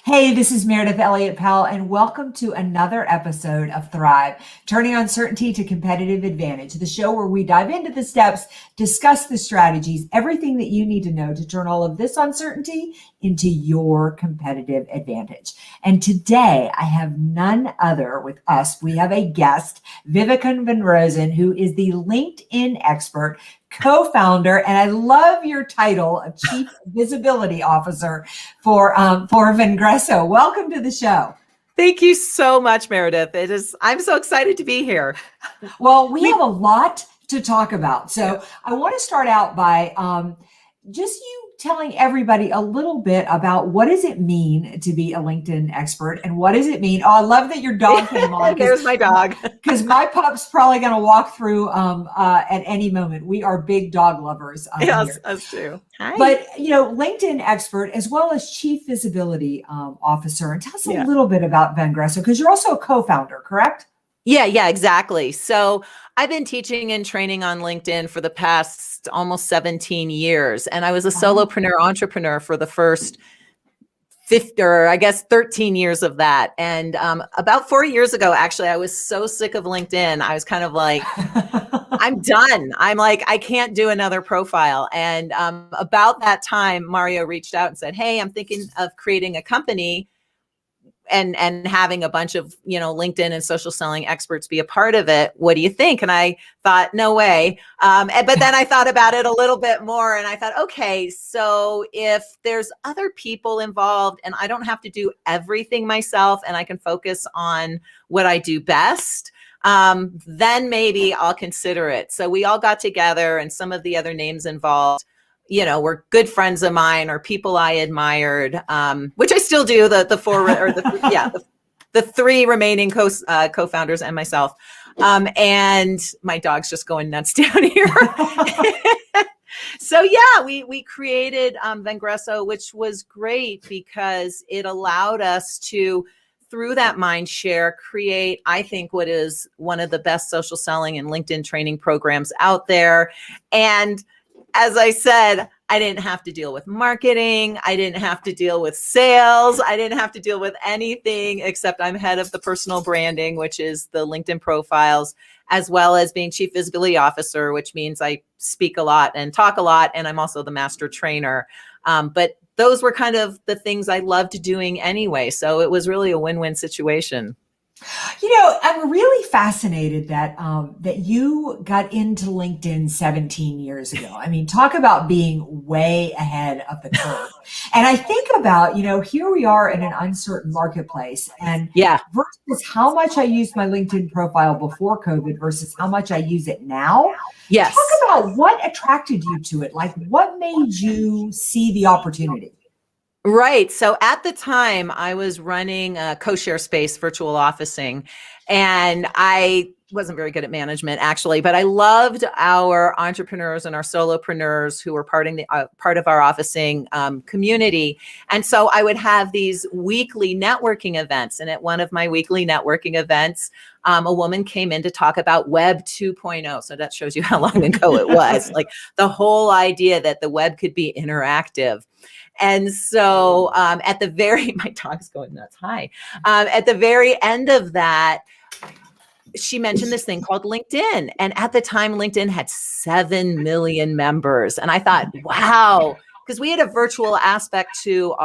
Hey, this is Meredith Elliott Powell, and welcome to another episode of Thrive, Turning Uncertainty to Competitive Advantage, the show where we dive into the steps, discuss the strategies, everything that you need to know to turn all of this uncertainty into your competitive advantage. And today I have none other with us. We have a guest, Viveka Von Rosen, who is the LinkedIn expert, co-founder, and I love your title of Chief Visibility Officer for Vengresso. Welcome to the show. Thank you so much, Meredith. I'm so excited to be here. Well, we have a lot to talk about. So I want to start out by just you telling everybody a little bit about what does it mean to be a LinkedIn expert and what does it mean? Oh, I love that your dog came on. There's my dog. Because my pup's probably going to walk through at any moment. We are big dog lovers. Yes, here. us too. Hi. But, LinkedIn expert as well as Chief Visibility Officer. And tell us a little bit about Vengresso because you're also a co-founder, correct? Yeah, exactly. So I've been teaching and training on LinkedIn for the past almost 17 years. And I was a solopreneur entrepreneur for the first 13 years of that. And about 4 years ago, actually, I was so sick of LinkedIn. I was kind of like, I'm done. I'm like, I can't do another profile. And about that time, Mario reached out and said, hey, I'm thinking of creating a company and having a bunch of, LinkedIn and social selling experts be a part of it. What do you think? And I thought, no way. But then I thought about it a little bit more and I thought, okay, so if there's other people involved and I don't have to do everything myself and I can focus on what I do best, then maybe I'll consider it. So we all got together and some of the other names involved were good friends of mine or people I admired, which I still do. The three remaining co-founders and myself, and my dog's just going nuts down here. So we created Vengresso, which was great because it allowed us to, through that mind share, create, I think, what is one of the best social selling and LinkedIn training programs out there. And as I said, I didn't have to deal with marketing. I didn't have to deal with sales. I didn't have to deal with anything except I'm head of the personal branding, which is the LinkedIn profiles, as well as being Chief Visibility Officer, which means I speak a lot and talk a lot. And I'm also the master trainer. But those were kind of the things I loved doing anyway. So it was really a win-win situation. I'm really fascinated that you got into LinkedIn 17 years ago. I mean, talk about being way ahead of the curve. And I think about, here we are in an uncertain marketplace and versus how much I used my LinkedIn profile before COVID versus how much I use it now. Yes. Talk about what attracted you to it. Like what made you see the opportunity? Right. So at the time I was running a co-share space, virtual officing, and I wasn't very good at management actually, but I loved our entrepreneurs and our solopreneurs who were part of our officing community. And so I would have these weekly networking events. And at one of my weekly networking events, a woman came in to talk about Web 2.0. So that shows you how long ago it was, like the whole idea that the web could be interactive. And so my dog's going nuts. Hi. At the very end of that, she mentioned this thing called LinkedIn. And at the time, LinkedIn had 7 million members. And I thought, wow, because we had a virtual aspect to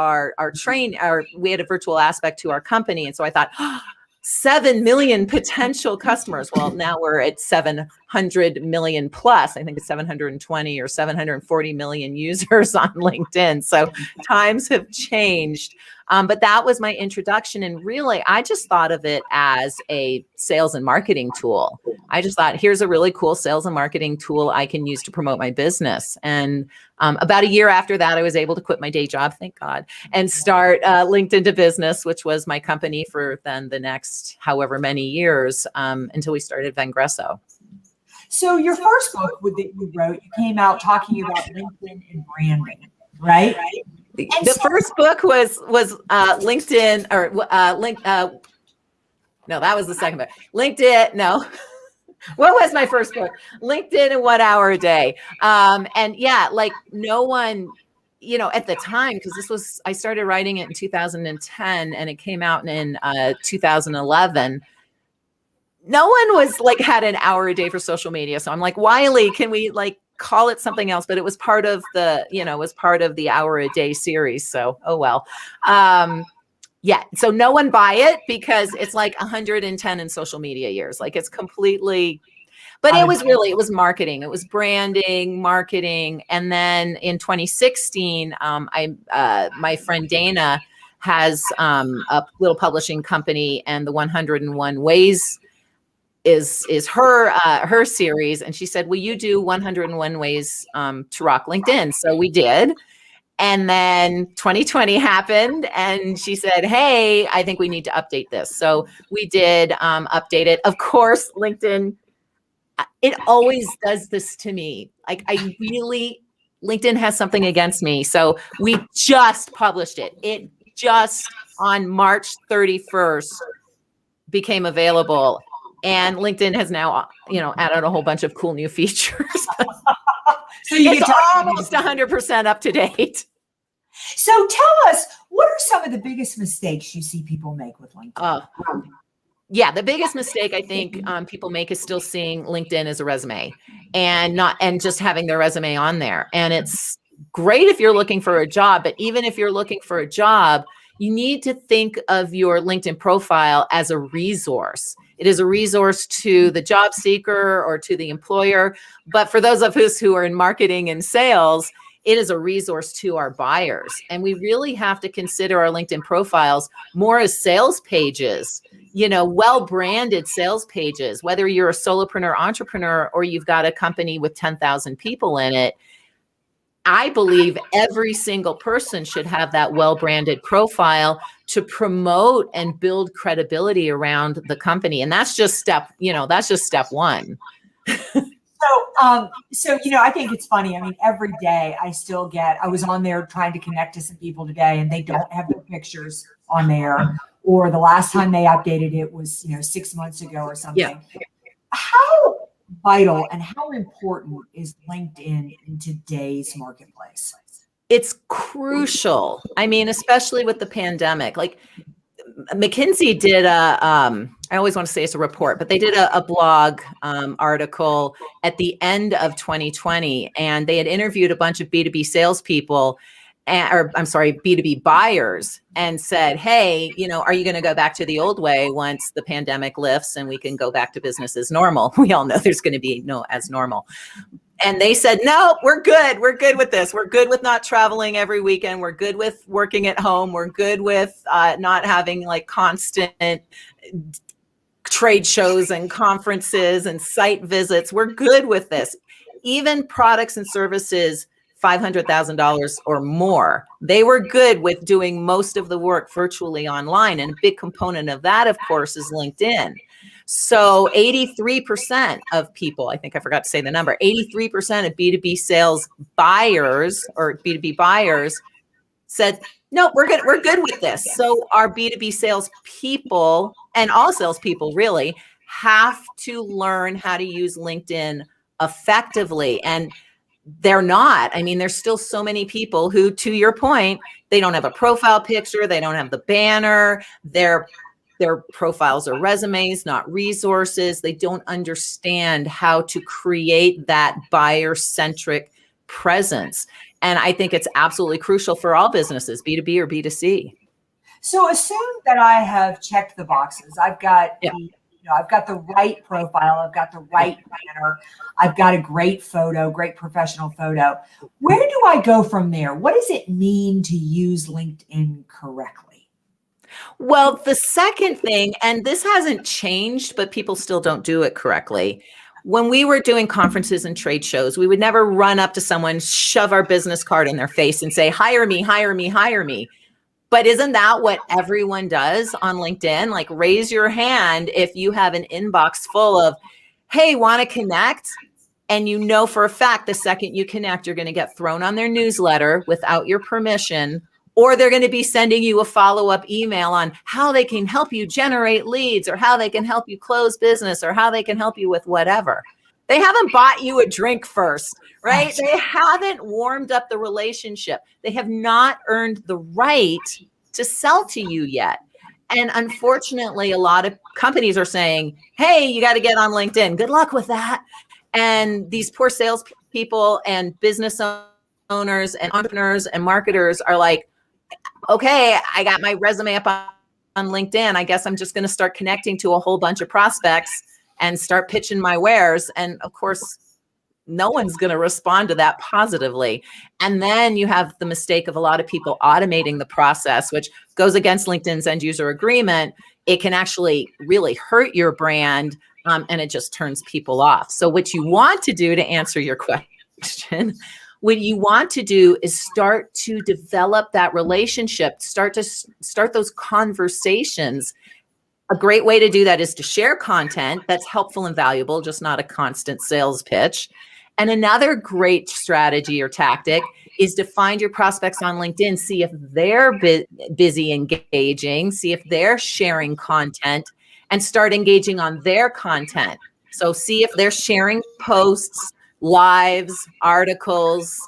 we had a virtual aspect to our company. And so I thought, 7 million potential customers. Well, now we're at 700 million plus. I think it's 720 or 740 million users on LinkedIn. So times have changed. But that was my introduction. And really, I just thought of it as a sales and marketing tool. I just thought, here's a really cool sales and marketing tool I can use to promote my business. And about a year after that, I was able to quit my day job, thank God, and start LinkedIn to Business, which was my company for then the next however many years until we started Vengresso. So your first book that you wrote, you came out talking about LinkedIn and branding, right? The first book was LinkedIn no, that was the second book. LinkedIn, no. What was my first book? LinkedIn in 1 hour a day. And yeah, like no one at the time, because I started writing it in 2010 and it came out in 2011. No one was like had an hour a day for social media. So I'm like, Wiley, can we like call it something else? But it was part of the hour a day series. So, oh, well. Yeah. So no one buy it because it's like 110 in social media years. Like it's completely, but it was marketing. It was branding, marketing. And then in 2016, my friend Dana has a little publishing company, and the 101 Ways is her series. And she said, will you do 101 Ways to Rock LinkedIn? So we did. And then 2020 happened and she said, hey, I think we need to update this. So we did update it. Of course, LinkedIn, it always does this to me. Like LinkedIn has something against me. So we just published it. It just on March 31st became available. And LinkedIn has now, added a whole bunch of cool new features. So it's almost 100% up to date. So tell us, what are some of the biggest mistakes you see people make with LinkedIn? Yeah, the biggest mistake I think people make is still seeing LinkedIn as a resume and just having their resume on there. And it's great if you're looking for a job, but even if you're looking for a job, you need to think of your LinkedIn profile as a resource. It is a resource to the job seeker or to the employer. But for those of us who are in marketing and sales, it is a resource to our buyers. And we really have to consider our LinkedIn profiles more as sales pages, well-branded sales pages, whether you're a solopreneur, entrepreneur, or you've got a company with 10,000 people in it. I believe every single person should have that well-branded profile to promote and build credibility around the company. And that's just step one. So, I think it's funny. I mean, every day I was on there trying to connect to some people today and they don't have their pictures on there, or the last time they updated it was, 6 months ago or something. Yeah. How vital and how important is LinkedIn in today's marketplace? It's crucial. I mean, especially with the pandemic. Like McKinsey did I always want to say it's a report, but they did a blog article at the end of 2020, and they had interviewed a bunch of B2B salespeople, B2B buyers, and said, hey, are you going to go back to the old way once the pandemic lifts and we can go back to business as normal? We all know there's going to be no as normal. And they said, no, we're good. We're good with this. We're good with not traveling every weekend. We're good with working at home. We're good with not having like constant trade shows and conferences and site visits. We're good with this. Even products and services, $500,000 or more, they were good with doing most of the work virtually online. And a big component of that, of course, is LinkedIn. So 83% of people, I think I forgot to say the number, 83% of B2B sales buyers or B2B buyers said, no, we're good with this. So our B2B sales people and all salespeople really have to learn how to use LinkedIn effectively. And they're not. I mean, there's still so many people who, to your point, they don't have a profile picture. They don't have the banner. Their profiles are resumes, not resources. They don't understand how to create that buyer-centric presence. And I think it's absolutely crucial for all businesses, B2B or B2C. So assume that I have checked the boxes. I've got I've got the right profile. I've got the right banner. I've got a great photo, great professional photo. Where do I go from there? What does it mean to use LinkedIn correctly? Well, the second thing, and this hasn't changed, but people still don't do it correctly. When we were doing conferences and trade shows, we would never run up to someone, shove our business card in their face and say, hire me, hire me, hire me. But isn't that what everyone does on LinkedIn? Like raise your hand if you have an inbox full of, hey, want to connect? And you know for a fact the second you connect, you're going to get thrown on their newsletter without your permission, or they're going to be sending you a follow-up email on how they can help you generate leads or how they can help you close business or how they can help you with whatever. They haven't bought you a drink first, right? They haven't warmed up the relationship. They have not earned the right to sell to you yet. And unfortunately, a lot of companies are saying, hey, you got to get on LinkedIn. Good luck with that. And these poor salespeople and business owners and entrepreneurs and marketers are like, okay, I got my resume up on LinkedIn. I guess I'm just going to start connecting to a whole bunch of prospects and start pitching my wares. And of course, no one's going to respond to that positively. And then you have the mistake of a lot of people automating the process, which goes against LinkedIn's end user agreement. It can actually really hurt your brand, and it just turns people off. So what you want to do, to answer your question, what you want to do is start to develop that relationship, start those conversations. A great way to do that is to share content that's helpful and valuable, just not a constant sales pitch. And another great strategy or tactic is to find your prospects on LinkedIn, see if they're busy engaging, see if they're sharing content, and start engaging on their content. So see if they're sharing posts, lives, articles,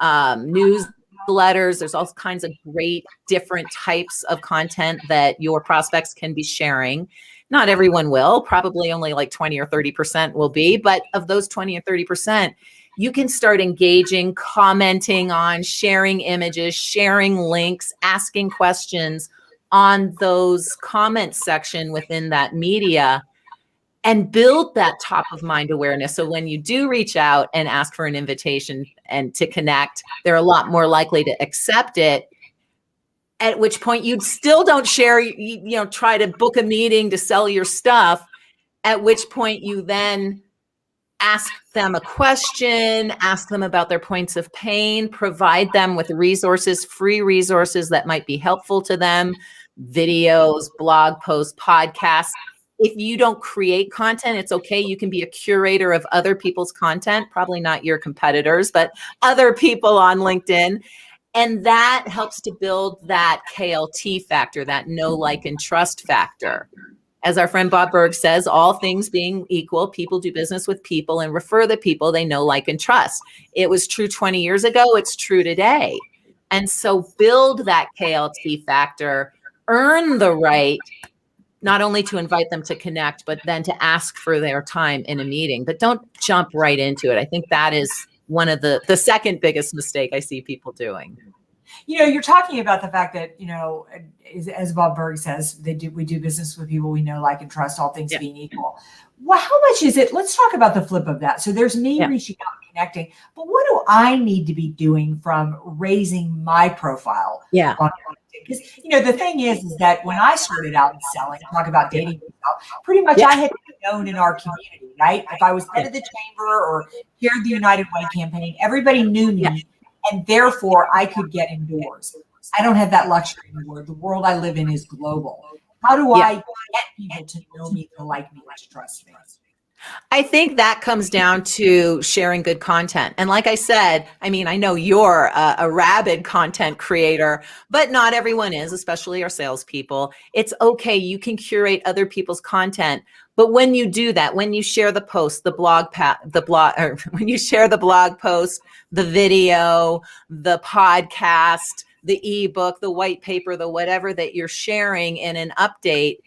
newsletters. There's all kinds of great different types of content that your prospects can be sharing. Not everyone will, probably only like 20 or 30% will be, but of those 20 or 30%, you can start engaging, commenting on, sharing images, sharing links, asking questions on those comment section within that media, and build that top of mind awareness. So when you do reach out and ask for an invitation and to connect, they're a lot more likely to accept it. At which point you still don't share, try to book a meeting to sell your stuff. At which point you then ask them a question, ask them about their points of pain, provide them with resources, free resources that might be helpful to them, videos, blog posts, podcasts. If you don't create content, it's okay. You can be a curator of other people's content, probably not your competitors, but other people on LinkedIn. And that helps to build that KLT factor, that know, like, and trust factor. As our friend Bob Berg says, all things being equal, people do business with people and refer the people they know, like, and trust. It was true 20 years ago. It's true today. And so build that KLT factor, earn the right not only to invite them to connect, but then to ask for their time in a meeting. But don't jump right into it. I think that is one of the second biggest mistake I see people doing. You're talking about the fact that, as Bob Berg says, we do business with people we know, like, and trust, all things being equal. Well, how much is it? Let's talk about the flip of that. So there's me reaching out and connecting, but what do I need to be doing from raising my profile? Yeah. Because, the thing is that when I started out in selling, talk about dating myself, pretty much I had been known in our community, right? If I was head of the chamber or chaired the United Way campaign, everybody knew me, and therefore I could get indoors. I don't have that luxury anymore. The world I live in is global. How do I get people to know me, to like me, to trust me? I think that comes down to sharing good content. And like I said, I know you're a rabid content creator, but not everyone is, especially our salespeople. It's okay. You can curate other people's content. But when you do that, when you share the post, when you share the blog post, the video, the podcast, the ebook, the white paper, the whatever that you're sharing in an update,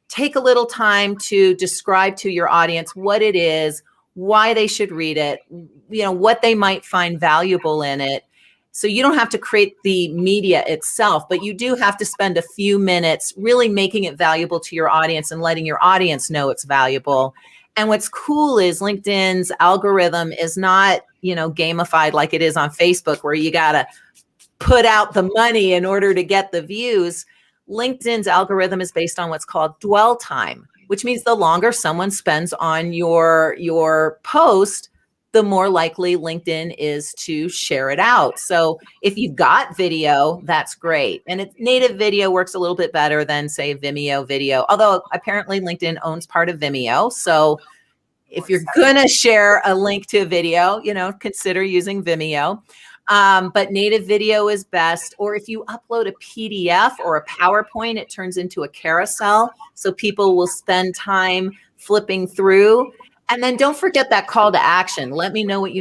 take a little time to describe to your audience what it is, why they should read it, what they might find valuable in it. So you don't have to create the media itself, but you do have to spend a few minutes really making it valuable to your audience and letting your audience know it's valuable. And what's cool is LinkedIn's algorithm is not, gamified like it is on Facebook, where you got to put out the money in order to get the views. LinkedIn's algorithm is based on what's called dwell time, which means the longer someone spends on your post, the more likely LinkedIn is to share it out. So if you've got video, that's great. And native video works a little bit better than, say, Vimeo video, although apparently LinkedIn owns part of Vimeo. So if you're going to share a link to a video, consider using Vimeo. But native video is best. Or if you upload a PDF or a PowerPoint, it turns into a carousel. So people will spend time flipping through. And then don't forget that call to action. Let me know what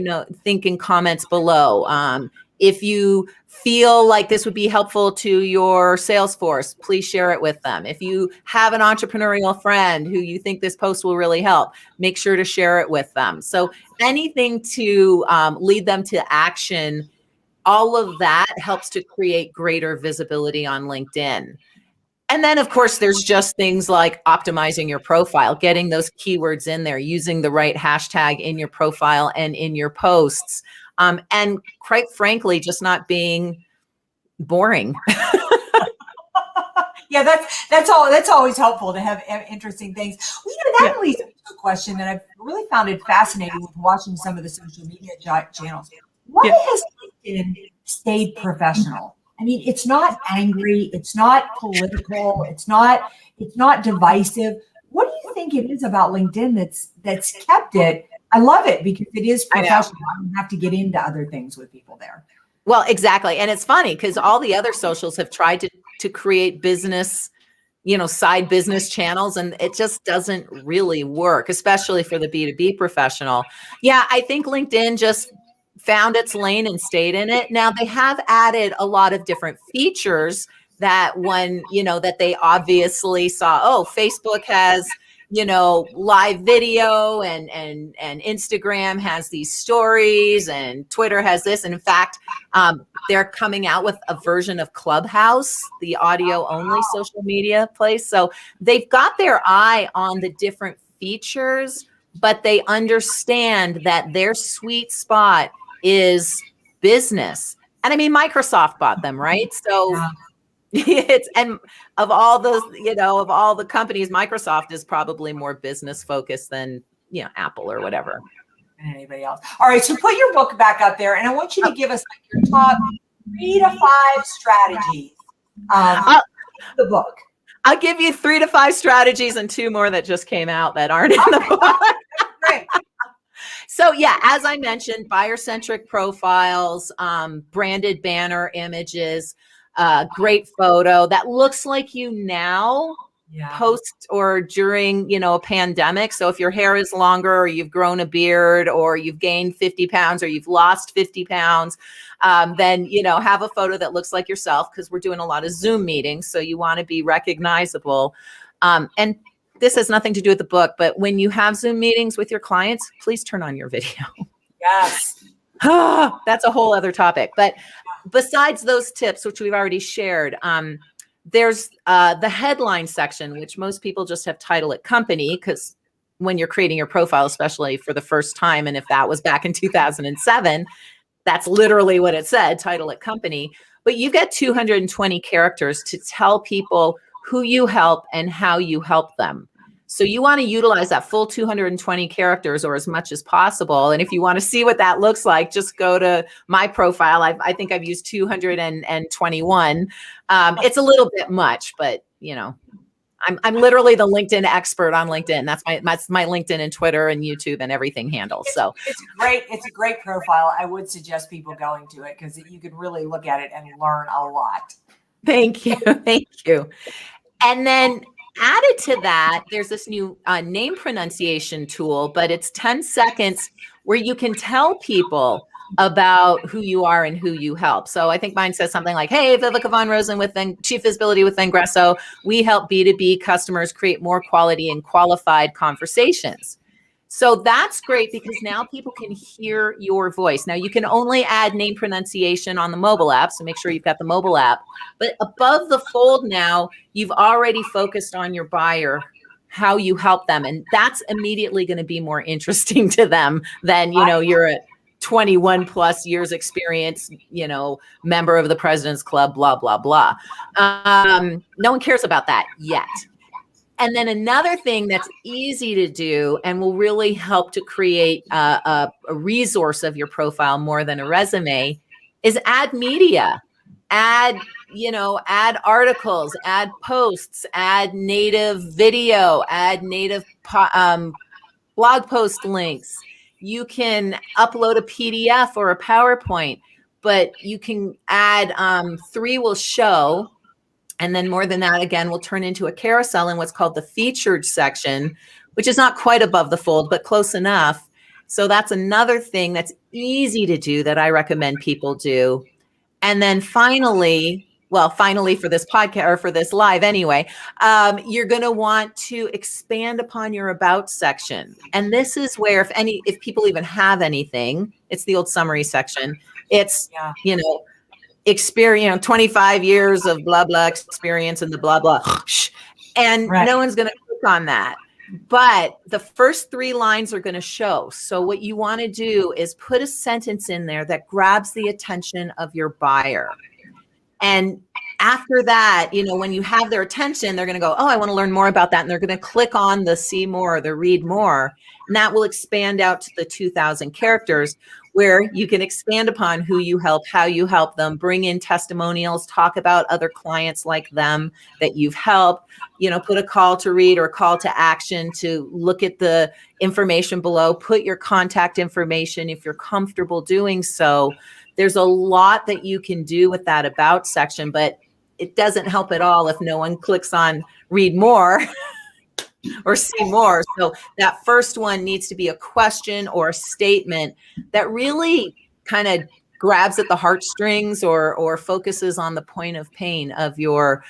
think in comments below. If you feel like this would be helpful to your sales force, please share it with them. If you have an entrepreneurial friend who you think this post will really help, make sure to share it with them. So anything to lead them to action, all of that helps to create greater visibility on LinkedIn. And then, of course, there's just things like optimizing your profile, getting those keywords in there, using the right hashtag in your profile and in your posts. And quite frankly, just not being boring. Yeah, that's all. That's always helpful to have interesting things. Well, that leads me to a question that I've really found it fascinating with watching some of the social media channels. Why has LinkedIn stayed professional? I mean, it's not angry, it's not political, it's not divisive. What do you think it is about LinkedIn that's kept it? I love it because it is professional. I don't have to get into other things with people there. Well, exactly. And it's funny because all the other socials have tried to create business, side business channels, and it just doesn't really work, especially for the B2B professional. Yeah, I think LinkedIn just found its lane and stayed in it. Now they have added a lot of different features that that they obviously saw, oh, Facebook has, live video and Instagram has these stories and Twitter has this. And in fact, they're coming out with a version of Clubhouse, the audio only social media place. So they've got their eye on the different features, but they understand that their sweet spot is business. And I mean, Microsoft bought them, right? So and of all those, of all the companies, Microsoft is probably more business focused than, Apple or whatever. And anybody else. All right. So put your book back up there and I want you to give us your top 3 to 5 strategies. The book. I'll give you 3 to 5 strategies and 2 more that just came out that aren't in the book. Great. So yeah, as I mentioned, buyer-centric profiles, branded banner images, great photo that looks like you now, post or during, a pandemic. So if your hair is longer or you've grown a beard or you've gained 50 pounds or you've lost 50 pounds, then, have a photo that looks like yourself because we're doing a lot of Zoom meetings. So you want to be recognizable. And this has nothing to do with the book, but when you have Zoom meetings with your clients, please turn on your video. Yes. That's a whole other topic. But besides those tips, which we've already shared, there's the headline section, which most people just have title at company, because when you're creating your profile, especially for the first time, and if that was back in 2007, that's literally what it said, title at company. But you get 220 characters to tell people who you help and how you help them. So you want to utilize that full 220 characters or as much as possible. And if you want to see what that looks like, just go to my profile. I think I've used 221. It's a little bit much, but I'm literally the LinkedIn expert on LinkedIn. That's my LinkedIn and Twitter and YouTube and everything handles. So it's great. It's a great profile. I would suggest people going to it because you could really look at it and learn a lot. Thank you. Thank you. And then added to that, there's this new name pronunciation tool, but it's 10 seconds where you can tell people about who you are and who you help. So I think mine says something like, hey, Viveka Von Rosen with Chief Visibility with Ingresso. We help B2B customers create more quality and qualified conversations. So that's great because now people can hear your voice. Now you can only add name pronunciation on the mobile app, so make sure you've got the mobile app. But above the fold now, you've already focused on your buyer, how you help them. And that's immediately going to be more interesting to them than, you're a 21 plus years experience, member of the President's Club, blah, blah, blah. No one cares about that yet. And then another thing that's easy to do and will really help to create a resource of your profile more than a resume is add media, add articles, add posts, add native video, add native blog post links. You can upload a PDF or a PowerPoint, but you can add 3 will show. And then more than that, again, will turn into a carousel in what's called the featured section, which is not quite above the fold, but close enough. So that's another thing that's easy to do that I recommend people do. And then finally for this podcast or for this live anyway, you're going to want to expand upon your about section. And this is where if people even have anything, it's the old summary section. It's, experience, 25 years of blah, blah experience and the blah, blah. And no one's going to click on that. But the first 3 lines are going to show. So what you want to do is put a sentence in there that grabs the attention of your buyer. And after that, when you have their attention, they're going to go, oh, I want to learn more about that. And they're going to click on the see more or the read more. And that will expand out to the 2,000 characters where you can expand upon who you help, how you help them, bring in testimonials, talk about other clients like them that you've helped, put a call to read or call to action to look at the information below, put your contact information if you're comfortable doing so. There's a lot that you can do with that about section, but it doesn't help at all if no one clicks on read more or see more. So that first one needs to be a question or a statement that really kind of grabs at the heartstrings or focuses on the point of pain of your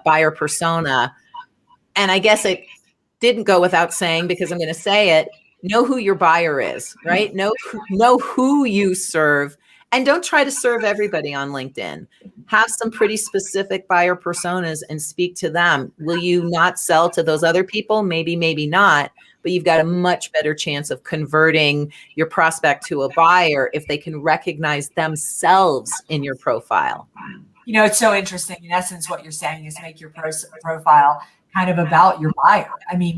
buyer persona. And I guess it didn't go without saying, because I'm going to say it, know who your buyer is, right? Know who you serve, and don't try to serve everybody on LinkedIn. Have some pretty specific buyer personas and speak to them. Will you not sell to those other people? Maybe, maybe not, but you've got a much better chance of converting your prospect to a buyer if they can recognize themselves in your profile. It's so interesting. In essence, what you're saying is make your profile kind of about your buyer. I mean,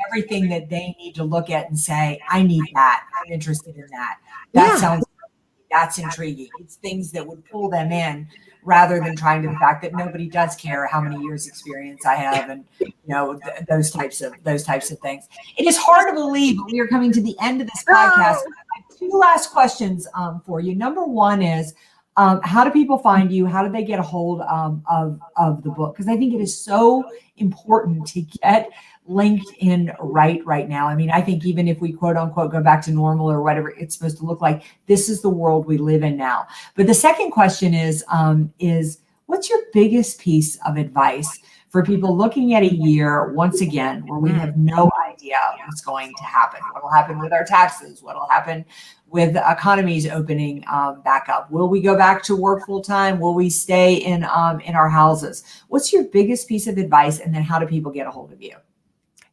everything that they need to look at and say, I need that. I'm interested in that. That's intriguing. It's things that would pull them in rather than trying to the fact that nobody does care how many years experience I have and those types of things. It is hard to believe, but we are coming to the end of this podcast. I have 2 last questions for you. Number one is, how do people find you? How do they get a hold of the book? Because I think it is so important to get LinkedIn right now. I mean, I think even if we quote unquote go back to normal or whatever it's supposed to look like, this is the world we live in now. But the second question is what's your biggest piece of advice for people looking at a year, once again, where we have no idea what's going to happen? What will happen with our taxes? What will happen with economies opening back up? Will we go back to work full time? Will we stay in our houses? What's your biggest piece of advice? And then how do people get a hold of you?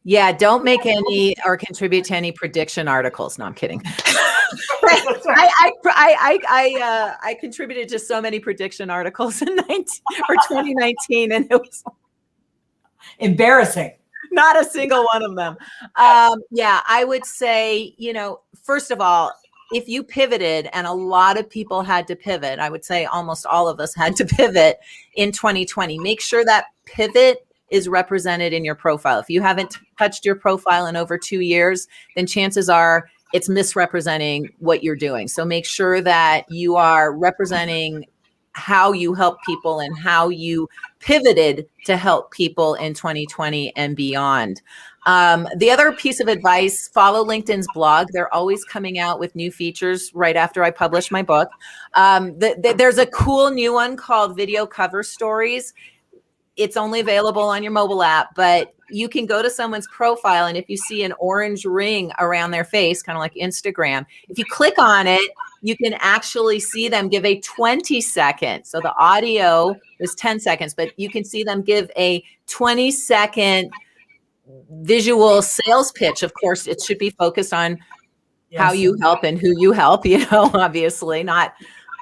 Yeah, don't make any or contribute to any prediction articles. No, I'm kidding. I contributed to so many prediction articles in 2019, and it was embarrassing. Not a single one of them. I would say, first of all, if you pivoted, and a lot of people had to pivot, I would say almost all of us had to pivot in 2020, make sure that pivot is represented in your profile. If you haven't touched your profile in over 2 years, then chances are it's misrepresenting what you're doing. So make sure that you are representing how you help people and how you pivoted to help people in 2020 and beyond. The other piece of advice, follow LinkedIn's blog. They're always coming out with new features right after I publish my book. There's a cool new one called Video Cover Stories. It's only available on your mobile app, but you can go to someone's profile, and if you see an orange ring around their face, kind of like Instagram, if you click on it, you can actually see them give a 20-second. So the audio is 10 seconds, but you can see them give a 20-second visual sales pitch. Of course, it should be focused on how you help and who you help, obviously not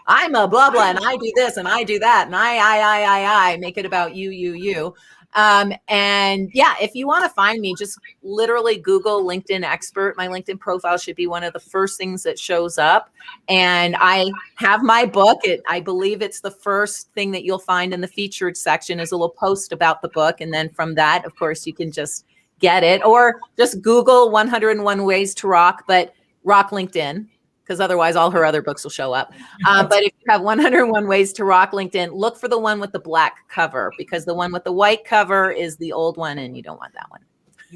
I'm a blah, blah, and I do this and I do that. And I make it about you. And yeah, if you want to find me, just literally Google LinkedIn expert. My LinkedIn profile should be one of the first things that shows up. And I have my book. I believe it's the first thing that you'll find in the featured section is a little post about the book. And then from that, of course, you can just get it, or just Google 101 Ways to Rock, but rock LinkedIn, because otherwise all her other books will show up. But if you have 101 Ways to Rock LinkedIn, look for the one with the black cover, because the one with the white cover is the old one and you don't want that one.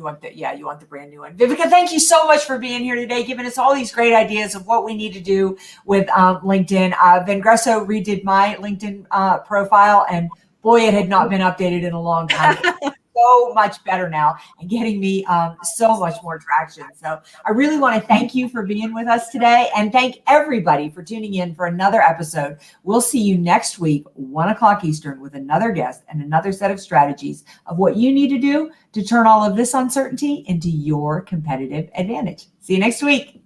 You want the brand new one. Viveka, thank you so much for being here today, giving us all these great ideas of what we need to do with LinkedIn. Vengresso redid my LinkedIn profile, and boy, it had not been updated in a long time. So much better now and getting me so much more traction. So I really want to thank you for being with us today, and thank everybody for tuning in for another episode. We'll see you next week, 1:00 Eastern, with another guest and another set of strategies of what you need to do to turn all of this uncertainty into your competitive advantage. See you next week.